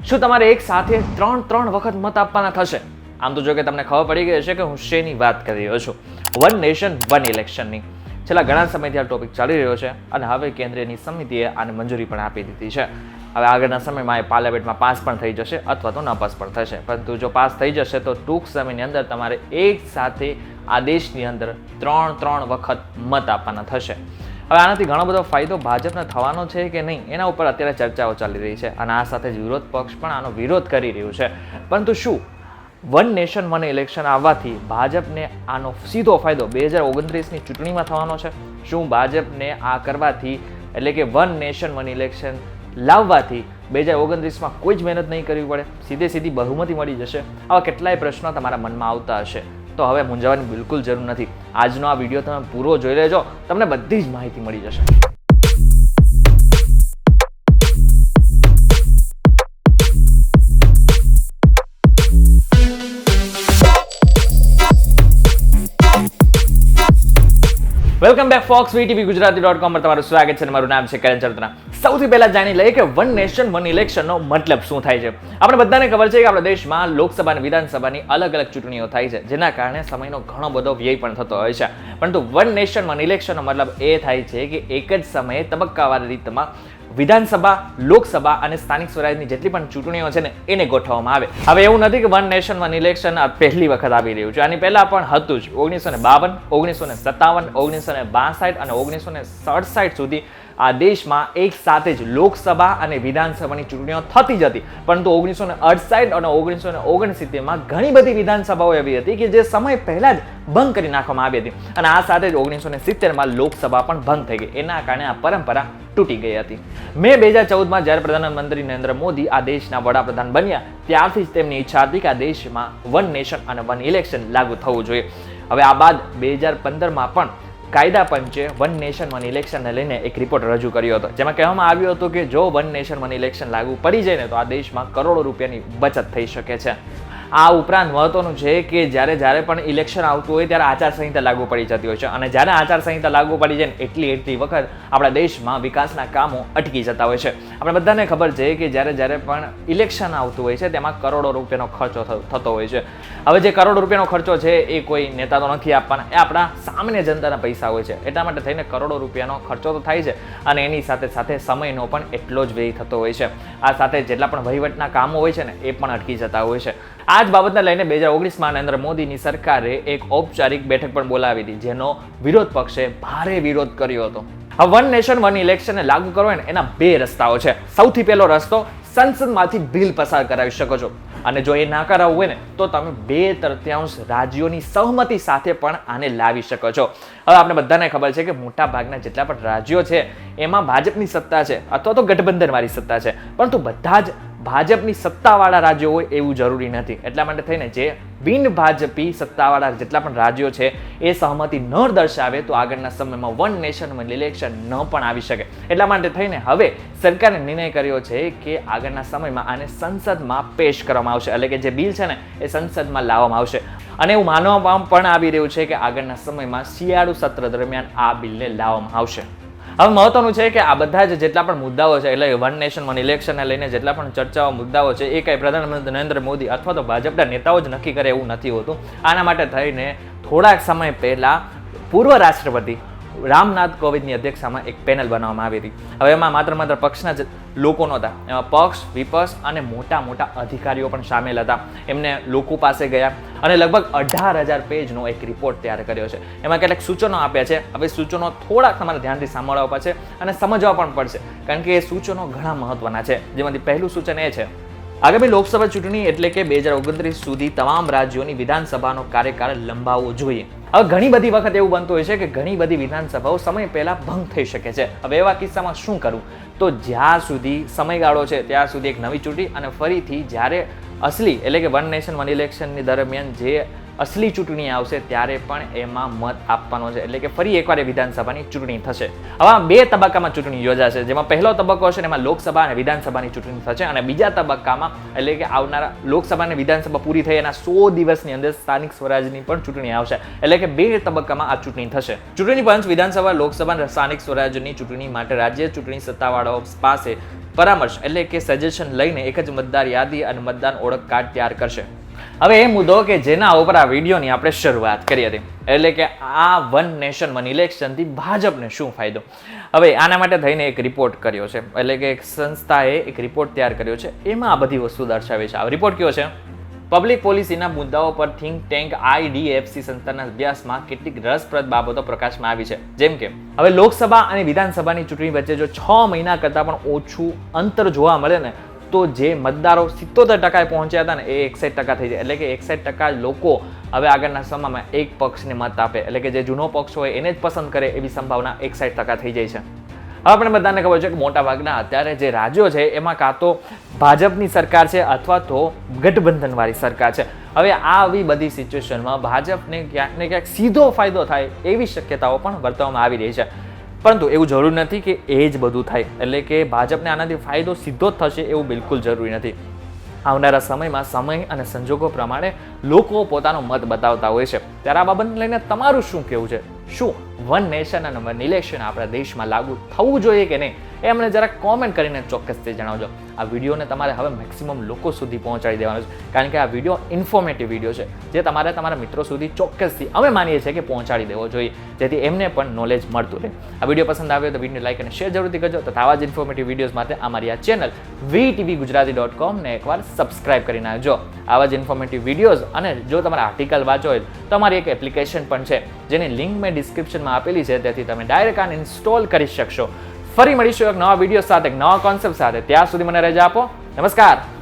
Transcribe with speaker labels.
Speaker 1: શું તમારે એક સાથે ત્રણ વખત મત આપવાના થશે? આમ તો જો કે તમને ખબર પડી ગઈ હશે કે હું શેની વાત કરી રહ્યો છું. વન નેશન વન ઇલેક્શનની. છેલ્લા ઘણા સમયથી આ ટોપિક ચાલી રહ્યો છે અને હવે કેન્દ્રની સમિતિએ આને મંજૂરી પણ આપી દીધી છે. હવે આગળના સમયમાં એ પાર્લામેન્ટમાં પાસ પણ થઈ જશે અથવા તો નાપાસ પણ થશે. પરંતુ જો પાસ થઈ જશે તો ટૂંક સમયની અંદર તમારે એક સાથે આ દેશની અંદર ત્રણ વખત મત આપવાના થશે. હવે આનાથી ઘણો બધો ફાયદો ભાજપને થવાનો છે કે નહીં એના ઉપર અત્યારે ચર્ચાઓ ચાલી રહી છે અને આ સાથે જ વિરોધ પક્ષ પણ આનો વિરોધ કરી રહ્યું છે. પરંતુ શું વન નેશન વન ઇલેક્શન આવવાથી ભાજપને આનો સીધો ફાયદો 2029ની ચૂંટણીમાં થવાનો છે? શું ભાજપને આ કરવાથી એટલે કે વન નેશન વન ઇલેક્શન લાવવાથી 2029માં કોઈ જ મહેનત નહીં કરવી પડે, સીધી બહુમતી મળી જશે? આવા કેટલાય પ્રશ્નો તમારા મનમાં આવતા હશે. તો હવે મૂંઝાવાની બિલકુલ જરૂર નથી. આજનો આ વિડીયો તમે પૂરો જોઈ લેજો, તમને બધી જ માહિતી મળી જશે. વેલકમ બેક ફોક્સ વીટીવી ગુજરાતી.com પર તમારું સ્વાગત છે. મારું નામ છે કરણ ચરતરા. સૌથી પહેલા જાણી લઈએ કે વન નેશન વન ઇલેક્શનનો મતલબ શું થાય છે. આપણે બધાને ખબર છે કે આપણા દેશમાં લોકસભા અને વિધાનસભાની અલગ અલગ ચૂંટણીઓ થાય છે, જેના કારણે સમયનો ઘણો બધો વ્યય પણ થતો હોય છે. પરંતુ વન નેશન વન ઇલેક્શનનો મતલબ એ થાય છે કે એક જ સમયે તબક્કાવાર રીતમાં વિધાનસભા, લોકસભા અને સ્થાનિક સ્વરાજની જેટલી પણ ચૂંટણીઓ છે ને એને ગોઠવવામાં આવે. હવે એવું નથી કે વન નેશન વન ઇલેક્શન આ પહેલી વખત આવી રહ્યું છે. આની પહેલા પણ હતું જ. 1952, 1957, 1962 અને 1967 સુધી આ દેશમાં એક સાથે જ લોકસભા અને વિધાનસભાની ચૂંટણીઓ થતી જ હતી. પરંતુ 1968 અને 1969માં ઘણી બધી વિધાનસભાઓ એવી હતી કે જે સમય પહેલા જ ભંગ કરી નાખવામાં આવી હતી અને આ સાથે જ 1970માં લોકસભા પણ ભંગ થઈ ગઈ. એના કારણે આ પરંપરા તૂટી ગઈ હતી. મે 2014માં જ્યારે પ્રધાનમંત્રી નરેન્દ્ર મોદી આ દેશના વડાપ્રધાન બન્યા ત્યારથી જ તેમની ઈચ્છા હતી કે આ દેશમાં વન નેશન અને વન ઇલેક્શન લાગુ થવું જોઈએ. હવે આ બાદ 2015માં પણ કાયદા પંચે વન નેશન વન ઇલેક્શનને લઈને એક રિપોર્ટ રજૂ કર્યો હતો, જેમાં કહેવામાં આવ્યું હતું કે જો વન નેશન વન ઇલેક્શન લાગુ પડી જાય ને તો આ દેશમાં કરોડો રૂપિયાની બચત થઈ શકે છે. આ ઉપરાંત મહત્વનું છે કે જ્યારે પણ ઇલેક્શન આવતું હોય ત્યારે આચારસંહિતા લાગુ પડી જતી હોય છે અને જ્યારે આચારસંહિતા લાગુ પડી જાય ને એટલી વખત આપણા દેશમાં વિકાસના કામો અટકી જતા હોય છે. આપણે બધાને ખબર છે કે જ્યારે પણ ઇલેક્શન આવતું હોય છે તેમાં કરોડો રૂપિયાનો ખર્ચો થતો હોય છે. હવે જે કરોડો રૂપિયાનો ખર્ચો છે એ કોઈ નેતા તો નથી આપવાના, એ આપણા સામાન્ય જનતાના પૈસા હોય છે. એટલા માટે થઈને કરોડો રૂપિયાનો ખર્ચો તો થાય છે અને એની સાથે સમયનો પણ એટલો જ વ્યય થતો હોય છે. આ સાથે જેટલા પણ વહીવટના કામો હોય છે ને એ પણ અટકી જતા હોય છે. આ જ બાબતને લઈને 2019માં નરેન્દ્ર મોદીની સરકારે એક ઔપચારિક બેઠક પણ બોલાવી હતી, જેનો વિરોધ પક્ષે ભારે વિરોધ કર્યો હતો. હવે વન નેશન વન ઇલેક્શનને લાગુ કરવો ને એના બે રસ્તાઓ છે. સૌથી પહેલો રસ્તો, સંસદમાંથી બિલ પસાર કરાવી શકો છો અને જો એ ના કરાવવું હોય ને તો તમે 2/3 રાજ્યોની સહમતિ સાથે પણ આને લાવી શકો છો. હવે આપણે બધાને ખબર છે કે મોટા ભાગના જેટલા પણ રાજ્યો છે એમાં ભાજપની સત્તા છે અથવા તો ગઠબંધનવાળી સત્તા છે, પરંતુ બધા જ ભાજપની સત્તાવાળા રાજ્યો હોય એવું જરૂરી નથી. એટલા માટે થઈને જે બિન ભાજપી સત્તાવાળા જેટલા પણ રાજ્યો છે એ સહમતિ ન દર્શાવે તો આગળના સમયમાં વન નેશન વન ઇલેક્શન ન પણ આવી શકે. એટલા માટે થઈને હવે સરકારે નિર્ણય કર્યો છે કે આગળના સમયમાં આને સંસદમાં પેશ કરવામાં આવશે, એટલે કે જે બિલ છે ને એ સંસદમાં લાવવામાં આવશે અને એવું માનવામાં પણ આવી રહ્યું છે કે આગળના સમયમાં શિયાળુ સત્ર દરમિયાન આ બિલને લાવવામાં આવશે. હવે મહત્વનું છે કે આ બધા જ જેટલા પણ મુદ્દાઓ છે, એટલે વન નેશન વન ઇલેક્શનને લઈને જેટલા પણ ચર્ચાઓ મુદ્દાઓ છે એ કંઈ પ્રધાનમંત્રી નરેન્દ્ર મોદી અથવા તો ભાજપના નેતાઓ જ નક્કી કરે એવું નથી હોતું. આના માટે થઈને થોડાક સમય પહેલા પૂર્વ રાષ્ટ્રપતિ રામનાથ કોવિંદની અધ્યક્ષતામાં એક પેનલ બનાવવામાં આવી હતી. હવે એમાં માત્ર પક્ષના જ લોકો નહોતા, એમાં પક્ષ, વિપક્ષ અને મોટા અધિકારીઓ પણ સામેલ હતા. એમને લોકો પાસે ગયા અને લગભગ 18,000 પેજનો એક રિપોર્ટ તૈયાર કર્યો છે. એમાં કેટલાક સૂચનો આપ્યા છે. હવે સૂચનો થોડાક તમારે ધ્યાનથી સાંભળવા પડશે અને સમજવા પણ પડશે, કારણ કે એ સૂચનો ઘણા મહત્વના છે. જેમાંથી પહેલું સૂચન એ છે, આગામી લોકસભા ચૂંટણી એટલે કે 2029 સુધી તમામ રાજ્યોની વિધાનસભાનો કાર્યકાળ લંબાવવો જોઈએ. હવે ઘણી બધી વખત એવું બનતું હોય છે કે ઘણી બધી વિધાનસભાઓ સમય પહેલા ભંગ થઈ શકે છે. હવે એવા કિસ્સામાં શું કરવું? તો જ્યાં સુધી સમયગાળો છે ત્યાં સુધી એક નવી ચૂંટણી અને ફરીથી જ્યારે અસલી એટલે કે વન નેશન વન ઇલેક્શનની દરમિયાન જે અસલી ચૂંટણી આવશે ત્યારે પણ એમાં મત આપવાનો છે, એટલે કે ફરી એકવાર વિધાનસભાની ચૂંટણી થશે. હવે આ બે તબક્કામાં ચૂંટણી યોજાશે, જેમાં પહેલો તબક્કો છે એમાં લોકસભા અને વિધાનસભાની ચૂંટણી થશે અને બીજા તબક્કામાં એટલે કે આવનારા લોકસભા અને વિધાનસભા પૂરી થઈ એના 100 દિવસની અંદર સ્થાનિક સ્વરાજની પણ ચૂંટણી આવશે. એટલે કે બે તબક્કામાં આ ચૂંટણી થશે. ચૂંટણી પંચ વિધાનસભા, લોકસભા અને સ્થાનિક સ્વરાજની ચૂંટણી માટે રાજ્ય ચૂંટણી સત્તાવાળાઓ પાસે પરામર્શ એટલે કે સજેશન લઈને એક જ મતદાર યાદી અને મતદાન ઓળખ કાર્ડ તૈયાર કરશે. હવે એ મુદ્દો કે જેના ઉપર આ વિડીયોની આપણે શરૂઆત કરી હતી, એટલે કે આ વન નેશન વન ઇલેક્શનથી ભાજપને શું ફાયદો. હવે આના માટે થઈને એક રિપોર્ટ કર્યો છે, એટલે કે એક સંસ્થાએ એક રિપોર્ટ તૈયાર કર્યો છે. એમાં આ બધી વસ્તુ દર્શાવે છે. આ રિપોર્ટ કયો છે? પબ્લિક પોલિસીના મુદ્દાઓ પર થિંક ટેન્ક IDFC સંસ્થાના અભ્યાસમાં કેટલીક રસપ્રદ બાબતો પ્રકાશમાં આવી છે. જેમ કે હવે લોકસભા અને વિધાનસભાની ચૂંટણી વચ્ચે જો 6 મહિના કરતાં પણ ઓછું અંતર જોવા મળે ને તો જે મતદારો 77% પહોંચ્યા હતા ને એ 61% થઈ જાય. એટલે કે 61% લોકો હવે આગળના સમયમાં એક પક્ષને મત આપે, એટલે કે જે જૂનો પક્ષ હોય એને જ પસંદ કરે એવી સંભાવના 61% થઈ જાય છે. હવે આપણે બધાને ખબર છે કે મોટાભાગના અત્યારે જે રાજ્યો છે એમાં કાં તો ભાજપની સરકાર છે અથવા તો ગઠબંધનવાળી સરકાર છે. હવે આવી બધી સિચ્યુએશનમાં ભાજપને ક્યાંક ને ક્યાંક સીધો ફાયદો થાય એવી શક્યતાઓ પણ વર્તવામાં આવી રહી છે. પરંતુ એવું જરૂરી નથી કે એ જ બધું થાય, એટલે કે ભાજપને આનાથી ફાયદો સીધો જ થશે એવું બિલકુલ જરૂરી નથી. આવનારા સમયમાં સમય અને સંજોગો પ્રમાણે લોકો પોતાનો મત બતાવતા હોય છે. ત્યારે આ બાબતને લઈને તમારું શું કહેવું છે? શું વન નેશન અને વન ઇલેક્શન આપણા દેશમાં લાગુ થવું જોઈએ કે નહીં? એ અમને જરાક કોમેન્ટ કરીને ચોક્કસથી જણાવજો. આ વિડીયોને તમારે હવે મેક્સિમમ લોકો સુધી પહોંચાડી દેવાનો છે, કારણ કે આ વિડીયો ઇન્ફોર્મેટિવ વિડીયો છે જે તમારે તમારા મિત્રો સુધી ચોક્કસથી અમે માનીએ છીએ કે પહોંચાડી દેવો જોઈએ, જેથી એમને પણ નોલેજ મળતું રહે. આ વિડીયો પસંદ આવ્યો તો વિડીયો લાઈક અને શેર જરૂરથી કરજો. તથા આવા જ ઇન્ફોર્મેટિવ વિડીયોઝ માટે અમારી આ ચેનલ VTVgujarati.com ને એકવાર સબસ્ક્રાઇબ કરી નાખજો. આવા જ ઇન્ફોર્મેટિવ વિડીયોઝ અને જો તમારે આર્ટિકલ વાંચો હોય તો અમારી એક એપ્લિકેશન પણ છે જેની લિંક મેં ડિસ્ક્રિપ્શનમાં આપેલી છે, તેથી તમે ડાયરેક્ટ આને ઇન્સ્ટોલ કરી શકશો. ફરી મળીશું એક નવા વિડીયો સાથે, એક નવા કોન્સેપ્ટ સાથે. ત્યાં સુધી મને રજા આપો. નમસ્કાર.